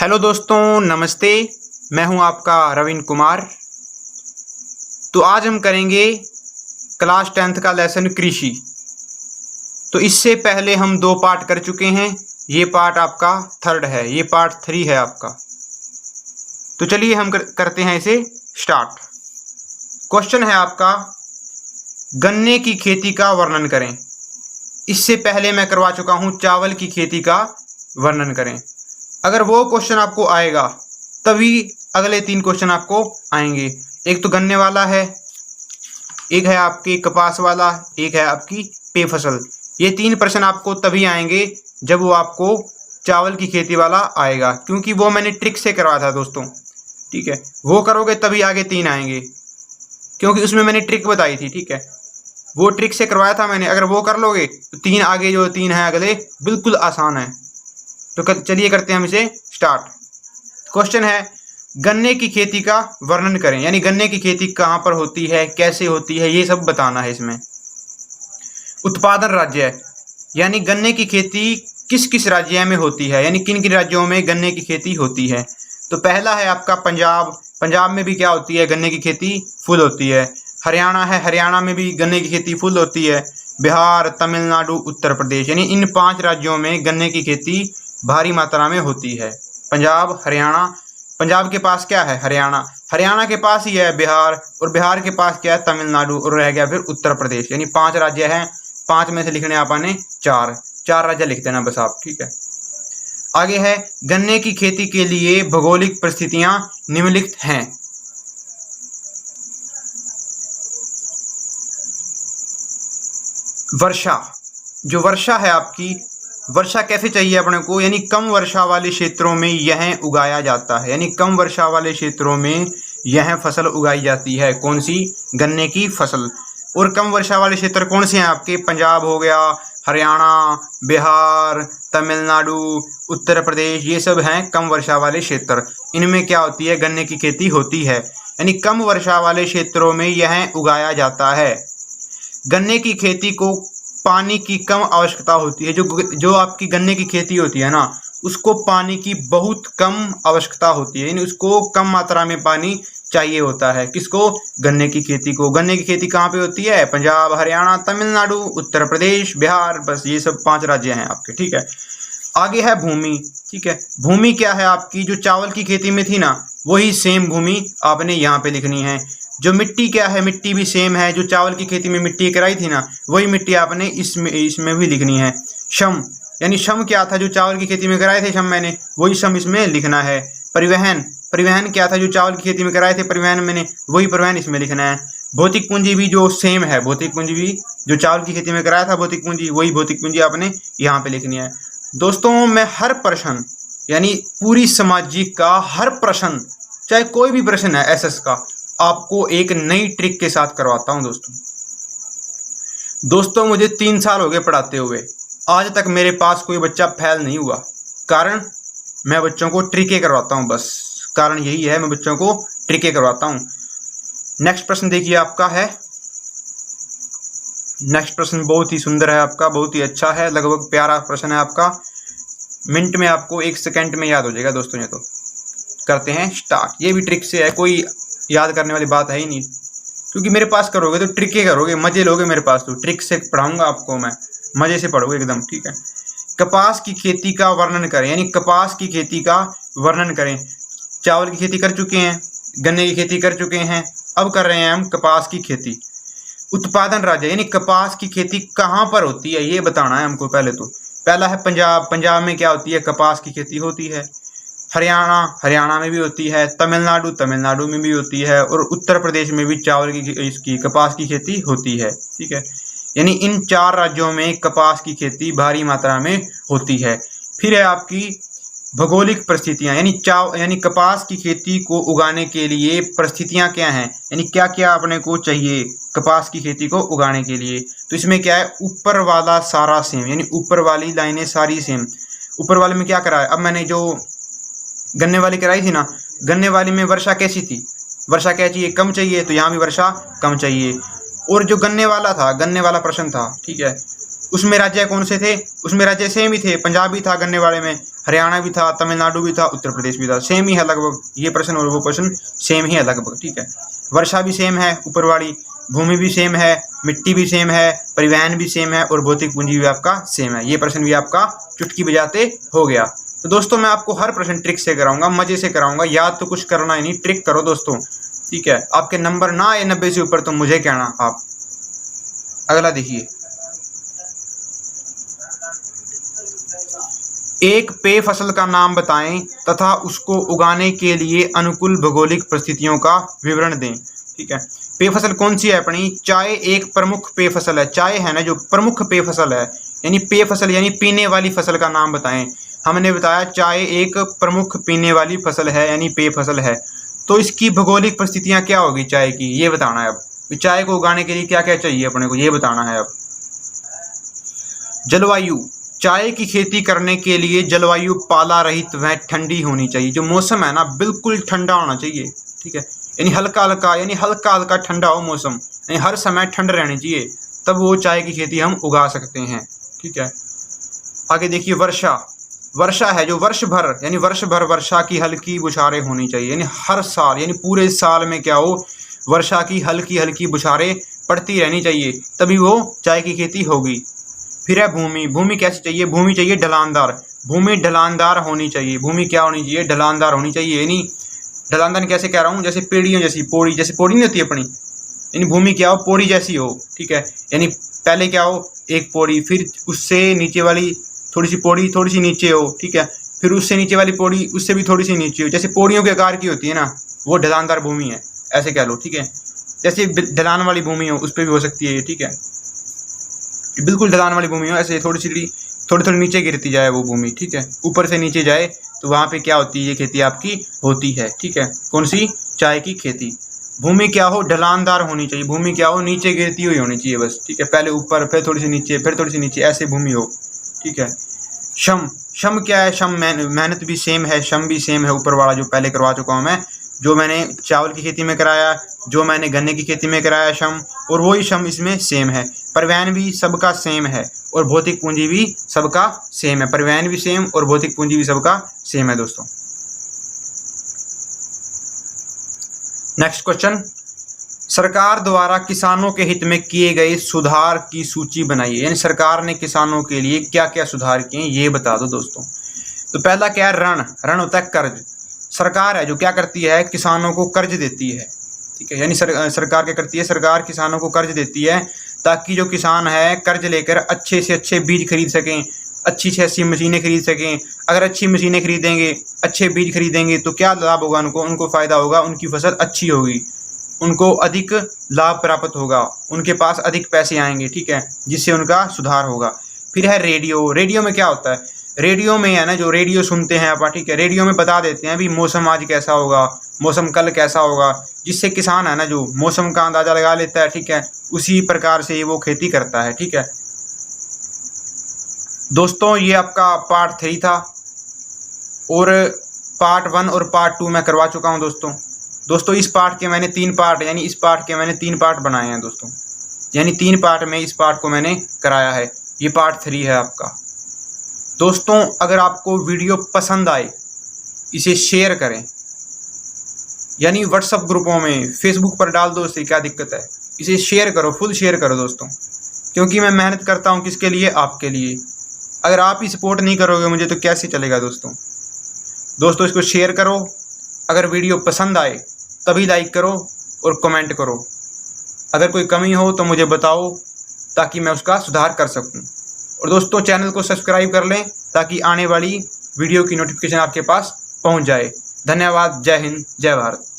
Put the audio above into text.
Hello दोस्तों, नमस्ते। मैं हूं आपका रविंद्र कुमार। तो आज हम करेंगे क्लास 10th का लेसन कृषि। तो इससे पहले हम 2 पार्ट कर चुके हैं। ये पार्ट आपका 3rd है, ये पार्ट 3 है आपका। तो चलिए हम करते हैं इसे स्टार्ट। क्वेश्चन है आपका, गन्ने की खेती का वर्णन करें। इससे पहले मैं करवा चुका हूं चावल की खेती का वर्णन करें। अगर वो क्वेश्चन आपको आएगा तभी अगले 3 क्वेश्चन आपको आएंगे। एक तो गन्ने वाला है, एक है आपकी कपास वाला, एक है आपकी पे फसल। ये 3 प्रश्न आपको तभी आएंगे जब वो आपको चावल की खेती वाला आएगा, क्योंकि वो मैंने ट्रिक से करवाया था दोस्तों। ठीक है, वो करोगे तभी आगे 3 आएंगे, क्योंकि उसमें मैंने ट्रिक बताई थी। ठीक है, वो ट्रिक से करवाया था मैंने। अगर वो कर लोगे तो 3 आगे जो 3 है अगले बिल्कुल आसान है। तो चलिए करते हैं हम इसे स्टार्ट। क्वेश्चन है, गन्ने की खेती का वर्णन करें। यानी गन्ने की खेती कहाँ पर होती है, कैसे होती है, ये सब बताना है इसमें। उत्पादन राज्य, यानी गन्ने की खेती किस किस राज्य में होती है, यानी किन किन राज्यों में गन्ने की खेती होती है। तो पहला है आपका पंजाब। पंजाब में भी क्या होती है, गन्ने की खेती फुल होती है। हरियाणा है, हरियाणा में भी गन्ने की खेती फुल होती है। बिहार, तमिलनाडु, उत्तर प्रदेश, यानी इन 5 राज्यों में गन्ने की खेती भारी मात्रा में होती है। पंजाब, हरियाणा, पंजाब के पास क्या है, हरियाणा, हरियाणा के पास ही है बिहार, और बिहार के पास क्या है, तमिलनाडु, और रह गया फिर उत्तर प्रदेश। यानी 5 राज्य हैं। 5 में से लिखने आपने 4 राज्य लिख देना बस आप। ठीक है, आगे है, गन्ने की खेती के लिए भौगोलिक परिस्थितियां निम्नलिखित हैं। वर्षा, जो वर्षा है आपकी, वर्षा कैसे चाहिए अपने को, यानी कम वर्षा वाले क्षेत्रों में यह उगाया जाता है। यानी कम वर्षा वाले क्षेत्रों में यह फसल उगाई जाती है। कौन सी, गन्ने की फसल। और कम वर्षा वाले क्षेत्र कौन से हैं आपके, पंजाब हो गया, हरियाणा, बिहार, तमिलनाडु, उत्तर प्रदेश, ये सब हैं कम वर्षा वाले क्षेत्र। इनमें क्या होती है, गन्ने की खेती होती है। यानी कम वर्षा वाले क्षेत्रों में यह उगाया जाता है। गन्ने की खेती को पानी की कम आवश्यकता होती है। जो आपकी गन्ने की खेती होती है ना, उसको पानी की बहुत कम आवश्यकता होती है। यानी उसको कम मात्रा में पानी चाहिए होता है। किसको, गन्ने की खेती को। गन्ने की खेती कहाँ पे होती है, पंजाब, हरियाणा, तमिलनाडु, उत्तर प्रदेश, बिहार, बस ये सब 5 राज्य हैं आपके। ठीक है, आगे है भूमि। ठीक है, भूमि क्या है आपकी, जो चावल की खेती में थी ना, वही सेम भूमि आपने यहाँ पे लिखनी है। जो मिट्टी क्या है, मिट्टी भी सेम है। जो चावल की खेती में मिट्टी कराई थी ना, वही मिट्टी आपने इसमें भी लिखनी है। श्रम, यानी श्रम क्या था, जो चावल की खेती में कराए थे श्रम मैंने, वही श्रम इसमें लिखना है। परिवहन, परिवहन क्या था, जो चावल की खेती में कराए थे परिवहन मैंने, वही परिवहन इसमें लिखना है। भौतिक पूंजी भी जो सेम है, भौतिक पूंजी भी जो चावल की खेती में कराया था भौतिक पूंजी, वही भौतिक पूंजी आपने यहाँ पे लिखनी है। दोस्तों, मैं हर प्रश्न, यानी पूरी सामाजिक का हर प्रश्न, चाहे कोई भी प्रश्न है एसएस का, आपको एक नई ट्रिक के साथ करवाता हूं दोस्तों। मुझे 3 साल हो गए पढ़ाते हुए, आज तक मेरे पास कोई बच्चा फेल नहीं हुआ। कारण, मैं बच्चों को ट्रिकें करवाता हूं, बस कारण यही है, मैं बच्चों को ट्रिकें करवाता हूं। नेक्स्ट प्रश्न देखिए आपका है, नेक्स्ट प्रश्न बहुत ही सुंदर है आपका, बहुत ही अच्छा है, लगभग प्यारा प्रश्न है आपका। मिनट में आपको 1 सेकंड में याद हो जाएगा दोस्तों। ये तो करते हैं स्टार्ट। ये भी ट्रिक से है, कोई याद करने वाली बात है ही नहीं, क्योंकि मेरे पास करोगे तो ट्रिकें करोगे, मजे लोगे मेरे पास। तो ट्रिक से पढ़ाऊंगा आपको मैं, मजे से पढ़ोगे एकदम। ठीक है, कपास की खेती का वर्णन करें। यानी कपास की खेती का वर्णन करें। चावल की खेती कर चुके हैं, गन्ने की खेती कर चुके हैं, अब कर रहे हैं हम कपास की खेती। उत्पादन राज्य, यानी कपास की खेती कहाँ पर होती है ये बताना है हमको पहले तो। पहला है पंजाब, पंजाब में क्या होती है, कपास की खेती होती है। हरियाणा, हरियाणा में भी होती है। तमिलनाडु, तमिलनाडु में भी होती है। और उत्तर प्रदेश में भी चावल की इसकी कपास की खेती होती है। ठीक है, यानी इन 4 राज्यों में कपास की खेती भारी मात्रा में होती है। फिर है आपकी भौगोलिक परिस्थितियां, यानी कपास की खेती को उगाने के लिए परिस्थितियां क्या हैं, यानी क्या क्या अपने को चाहिए कपास की खेती को उगाने के लिए। तो इसमें क्या है, ऊपर वाला सारा सेम, यानी ऊपर वाली लाइनें सारी सेम। ऊपर वाले में क्या करा है, अब मैंने जो गन्ने वाली कराई थी ना, गन्ने वाली में वर्षा कैसी थी, वर्षा क्या चाहिए, कम चाहिए, तो यहाँ भी वर्षा कम चाहिए। और जो गन्ने वाला था, गन्ने वाला प्रश्न था, ठीक है, उसमें राज्य कौन से थे? उसमें राज्य सेम ही थे, पंजाब भी था गन्ने वाले में, हरियाणा भी था, तमिलनाडु भी था, उत्तर प्रदेश भी था, सेम ही है लगभग। ये प्रश्न और वो प्रश्न सेम ही है लगभग, ठीक है। वर्षा भी सेम है ऊपर वाली, भूमि भी सेम है, मिट्टी भी सेम है, परिवहन भी सेम है और भौतिक पूंजी भी आपका सेम है। ये प्रश्न भी आपका चुटकी बजाते हो गया। तो दोस्तों मैं आपको हर प्रश्न ट्रिक से कराऊंगा, मजे से कराऊंगा, याद तो कुछ करना ही नहीं, ट्रिक करो दोस्तों, ठीक है। आपके नंबर ना आए 90 से ऊपर तो मुझे कहना आप। अगला देखिए, एक पेय फसल का नाम बताएं तथा उसको उगाने के लिए अनुकूल भौगोलिक परिस्थितियों का विवरण दें, ठीक है। पेय फसल कौन सी है अपनी? चाय एक प्रमुख पेय फसल है। चाय है ना जो प्रमुख पेय फसल है, यानी पेय फसल यानी पीने वाली फसल का नाम बताएं। हमने बताया चाय एक प्रमुख पीने वाली फसल है यानी पेय फसल है। तो इसकी भौगोलिक परिस्थितियां क्या होगी चाय की, ये बताना है। अब चाय को उगाने के लिए क्या क्या चाहिए अपने को, ये बताना है। अब जलवायु, चाय की खेती करने के लिए जलवायु पाला रहित व ठंडी होनी चाहिए। जो मौसम है ना बिल्कुल ठंडा होना चाहिए, ठीक है। यानी हल्का हल्का ठंडा हो मौसम, यानी हर समय ठंड रहनी चाहिए, तब वो चाय की खेती हम उगा सकते हैं, ठीक है। आगे देखिए, वर्षा है जो वर्ष भर यानी वर्ष भर वर्षा की हल्की बुछारें होनी चाहिए, यानी हर साल यानी पूरे साल में क्या हो, वर्षा की हल्की हल्की बुछारें पड़ती रहनी चाहिए, तभी वो चाय की खेती होगी। फिर है भूमि कैसी चाहिए? भूमि चाहिए ढलानदार, भूमि ढलानदार होनी चाहिए। भूमि क्या होनी चाहिए? ढलानदार होनी चाहिए। यानी ढलानदार कैसे कह रहा हूँ, जैसे पेड़ियों जैसी, पौड़ी जैसे पौड़ी नहीं होती अपनी, यानी भूमि क्या हो, पौड़ी जैसी हो, ठीक है। यानी पहले क्या हो, एक पौड़ी, फिर उससे नीचे वाली थोड़ी सी पौड़ी थोड़ी सी नीचे हो, ठीक है, फिर उससे नीचे वाली पौड़ी उससे भी थोड़ी सी नीचे हो, जैसे पौड़ियों के आकार की होती है ना, वो ढलानदार भूमि है, ऐसे कह लो, ठीक है। जैसे ढलान वाली भूमि हो उस पर भी हो सकती है, ठीक है। बिल्कुल ढलान वाली भूमि हो, ऐसे थोड़ी थोड़ी नीचे गिरती जाए वो भूमि, ठीक है, ऊपर से नीचे जाए, तो वहाँ पे क्या होती है, ये खेती आपकी होती है, ठीक है। कौन सी? चाय की खेती। भूमि क्या हो, ढलानदार होनी चाहिए। भूमि क्या हो, नीचे गिरती हुई होनी चाहिए बस, ठीक है, पहले ऊपर फिर थोड़ी सी नीचे फिर थोड़ी सी नीचे, ऐसे भूमि हो, ठीक है। श्रम क्या है? श्रम मेहनत भी सेम है, श्रम भी सेम है, ऊपर वाला जो पहले करवा चुका हूँ मैं, जो मैंने चावल की खेती में कराया, जो मैंने गन्ने की खेती में कराया श्रम, और वही श्रम इसमें सेम है। परिवहन भी सबका सेम है और भौतिक पूंजी भी सबका सेम है। परिवहन भी सेम और भौतिक पूंजी भी सबका सेम है दोस्तों। नेक्स्ट क्वेश्चन, सरकार द्वारा किसानों के हित में किए गए सुधार की सूची बनाइए। यानी सरकार ने किसानों के लिए क्या क्या सुधार किए ये बता दो दोस्तों। तो पहला क्या है? ऋण होता है कर्ज। सरकार है जो क्या करती है, किसानों को कर्ज देती है, ठीक है। यानी सरकार क्या करती है, सरकार किसानों को कर्ज देती है ताकि जो किसान है कर्ज लेकर अच्छे से अच्छे बीज खरीद सकें, अच्छी से अच्छी मशीनें खरीद सकें। अगर अच्छी मशीनें खरीदेंगे, अच्छे बीज खरीदेंगे तो क्या लाभ होगा उनको फ़ायदा होगा, उनकी फसल अच्छी होगी, उनको अधिक लाभ प्राप्त होगा, उनके पास अधिक पैसे आएंगे, ठीक है, जिससे उनका सुधार होगा। फिर है रेडियो में क्या होता है, रेडियो में है ना जो रेडियो सुनते हैं आप, ठीक है, रेडियो में बता देते हैं भी मौसम आज कैसा होगा, मौसम कल कैसा होगा, जिससे किसान है ना जो मौसम का अंदाज़ा लगा लेता है, ठीक है, उसी प्रकार से वो खेती करता है, ठीक है। दोस्तों ये आपका पार्ट 3 था और पार्ट 1 और पार्ट 2 मैं करवा चुका हूँ दोस्तों। इस पार्ट के मैंने 3 पार्ट यानी इस पार्ट के मैंने 3 पार्ट बनाए हैं दोस्तों, यानी 3 पार्ट में इस पार्ट को मैंने कराया है। ये पार्ट 3 है आपका दोस्तों। अगर आपको वीडियो पसंद आए इसे शेयर करें, यानी व्हाट्सएप ग्रुपों में, फेसबुक पर डाल दो, इससे क्या दिक्कत है, इसे शेयर करो, फुल शेयर करो दोस्तों, क्योंकि मैं मेहनत करता हूँ किसके लिए, आपके लिए। अगर आप ही सपोर्ट नहीं करोगे मुझे तो कैसे चलेगा दोस्तों इसको शेयर करो। अगर वीडियो पसंद आए तभी लाइक करो और कमेंट करो। अगर कोई कमी हो तो मुझे बताओ ताकि मैं उसका सुधार कर सकूं। और दोस्तों चैनल को सब्सक्राइब कर लें ताकि आने वाली वीडियो की नोटिफिकेशन आपके पास पहुंच जाए। धन्यवाद। जय हिंद, जय भारत।